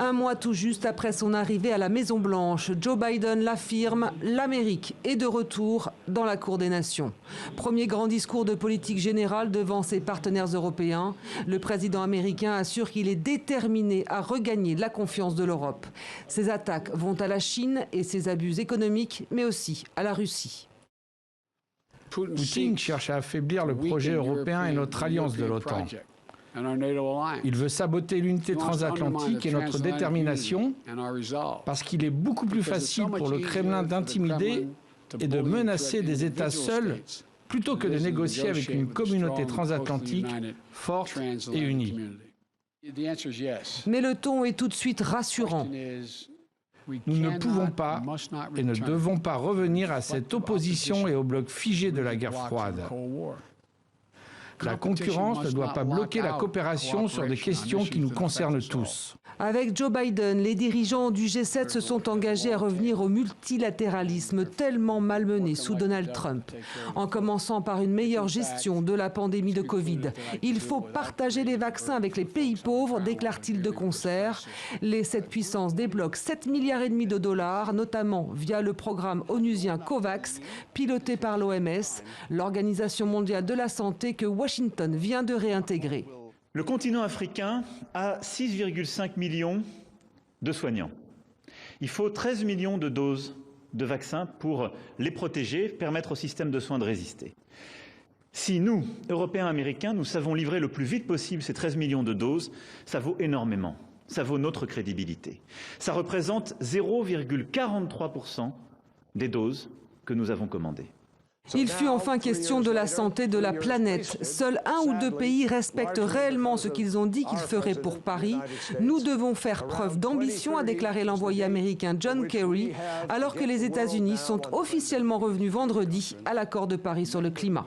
Un mois tout juste après son arrivée à la Maison-Blanche, Joe Biden l'affirme, l'Amérique est de retour dans la Cour des Nations. Premier grand discours de politique générale devant ses partenaires européens. Le président américain assure qu'il est déterminé à regagner la confiance de l'Europe. Ces attaques vont à la Chine et ses abus économiques, mais aussi à la Russie. Poutine cherche à affaiblir le projet européen et notre alliance de l'OTAN. Il veut saboter l'unité transatlantique et notre détermination parce qu'il est beaucoup plus facile pour le Kremlin d'intimider et de menacer des États seuls plutôt que de négocier avec une communauté transatlantique forte et unie. Mais le ton est tout de suite rassurant. Nous ne pouvons pas et ne devons pas revenir à cette opposition et au bloc figé de la guerre froide. La concurrence ne doit pas bloquer la coopération sur des questions qui nous concernent tous. Avec Joe Biden, les dirigeants du G7 se sont engagés à revenir au multilatéralisme tellement malmené sous Donald Trump. En commençant par une meilleure gestion de la pandémie de Covid. Il faut partager les vaccins avec les pays pauvres, déclare-t-il de concert. Les 7 puissances débloquent 7,5 milliards de dollars, notamment via le programme onusien COVAX, piloté par l'OMS, l'Organisation mondiale de la santé que Washington vient de réintégrer. Le continent africain a 6,5 millions de soignants. Il faut 13 millions de doses de vaccins pour les protéger, permettre au système de soins de résister. Si nous, Européens, Américains, nous savons livrer le plus vite possible ces 13 millions de doses, ça vaut énormément. Ça vaut notre crédibilité. Ça représente 0,43% des doses que nous avons commandées. Il fut enfin question de la santé de la planète. Seuls 1 ou 2 pays respectent réellement ce qu'ils ont dit qu'ils feraient pour Paris. Nous devons faire preuve d'ambition, a déclaré l'envoyé américain John Kerry, alors que les États-Unis sont officiellement revenus vendredi à l'accord de Paris sur le climat.